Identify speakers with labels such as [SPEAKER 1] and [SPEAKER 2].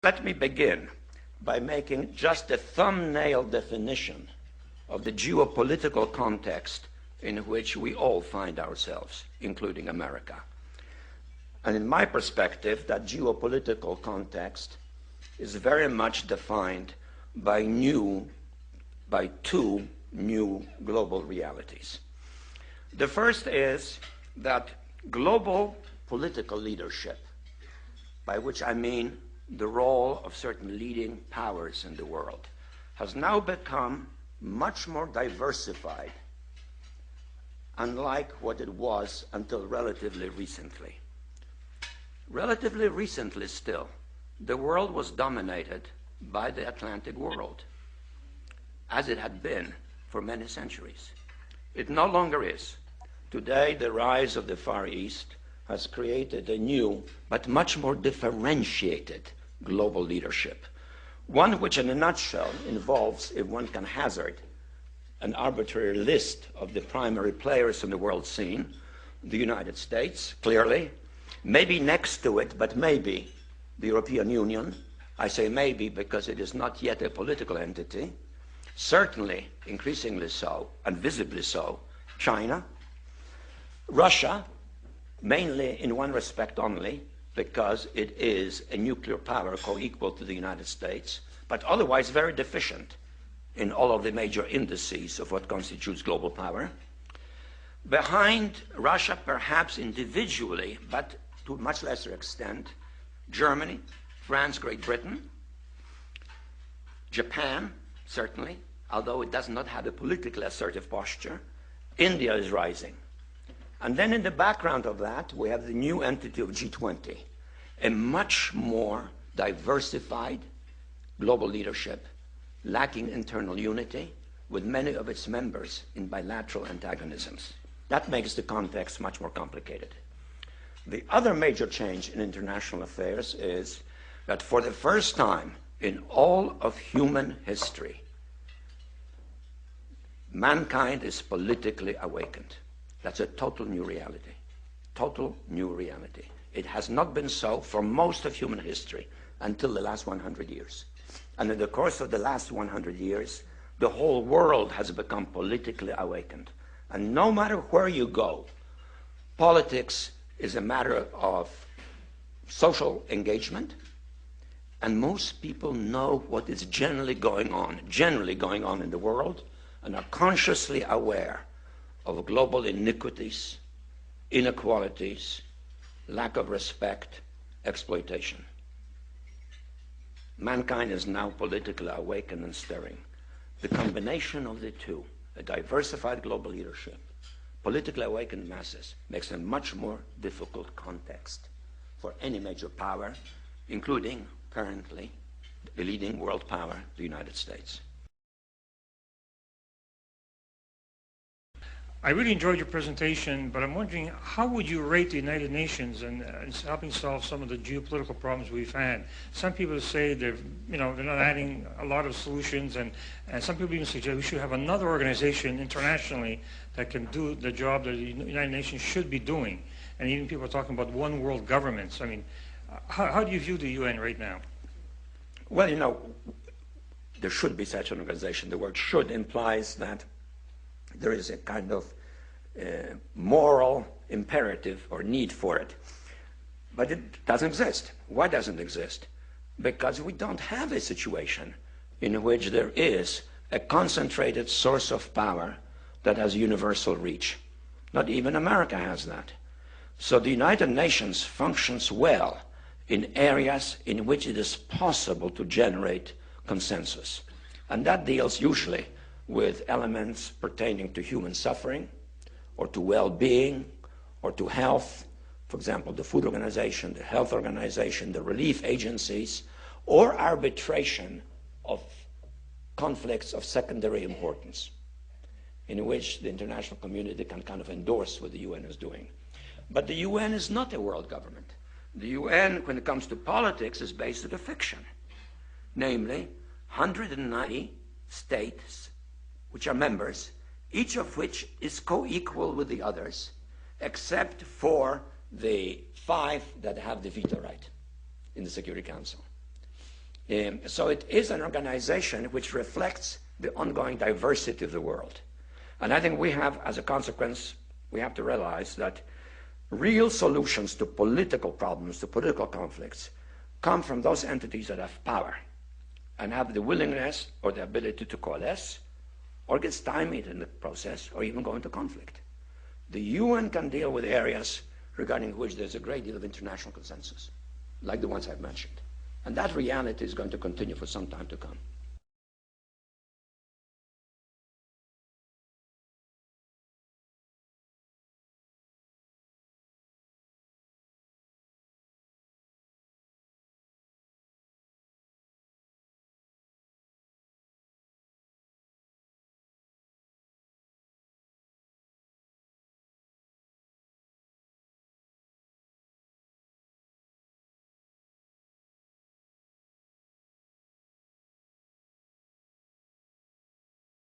[SPEAKER 1] let me begin by making just a thumbnail definition of the geopolitical context in which we all find ourselves, including America. And in my perspective, that geopolitical context is very much defined by two new global realities. The first is that global political leadership, by which I mean the role of certain leading powers in the world, has now become much more diversified, unlike what it was until relatively recently. Relatively recently still, the world was dominated by the Atlantic world, as it had been for many centuries. It no longer is. Today, the rise of the Far East has created a new but much more differentiated global leadership, one which in a nutshell involves, if one can hazard, an arbitrary list of the primary players on the world scene: the United States, clearly, maybe next to it, but maybe the European Union. I say maybe because it is not yet a political entity. Certainly, increasingly so, and visibly so, China. Russia, mainly in one respect only, because it is a nuclear power co-equal to the United States, but otherwise very deficient in all of the major indices of what constitutes global power. Behind Russia, perhaps individually, but to a much lesser extent, Germany, France, Great Britain, Japan, certainly, although it does not have a politically assertive posture. India is rising. And then in the background of that, we have the new entity of G20, a much more diversified global leadership, lacking internal unity, with many of its members in bilateral antagonisms. That makes the context much more complicated. The other major change in international affairs is that for the first time in all of human history, mankind is politically awakened. That's a total new reality. Total new reality. It has not been so for most of human history until the last 100 years. And in the course of the last 100 years, the whole world has become politically awakened. And no matter where you go, politics is a matter of social engagement, and most people know what is generally going on in the world, and are consciously aware of global iniquities, inequalities, lack of respect, exploitation. Mankind is now politically awakened and stirring. The combination of the two, a diversified global leadership, politically awakened masses, makes a much more difficult context for any major power, including currently the leading world power, the United States.
[SPEAKER 2] I really enjoyed your presentation, but I'm wondering, how would you rate the United Nations in helping solve some of the geopolitical problems we've had? Some people say they're not adding a lot of solutions, and some people even suggest we should have another organization internationally that can do the job that the United Nations should be doing. And even people are talking about one world governments. I mean, how do you view the UN right now?
[SPEAKER 1] Well, there should be such an organization. The word should implies that there is a kind of moral imperative or need for it. But it doesn't exist. Why doesn't it exist? Because we don't have a situation in which there is a concentrated source of power that has universal reach. Not even America has that. So the United Nations functions well in areas in which it is possible to generate consensus. And that deals usually with elements pertaining to human suffering, or to well-being, or to health. For example, the Food Organization, the Health Organization, the relief agencies, or arbitration of conflicts of secondary importance, in which the international community can kind of endorse what the UN is doing. But the UN is not a world government. The UN, when it comes to politics, is based on a fiction, namely 190 states which are members, each of which is co-equal with the others, except for the 5 that have the veto right in the Security Council. So it is an organization which reflects the ongoing diversity of the world. And I think we have, as a consequence, we have to realize that real solutions to political problems, to political conflicts, come from those entities that have power and have the willingness or the ability to coalesce or get stymied in the process or even go into conflict. The UN can deal with areas regarding which there's a great deal of international consensus, like the ones I've mentioned. And that reality is going to continue for some time to come.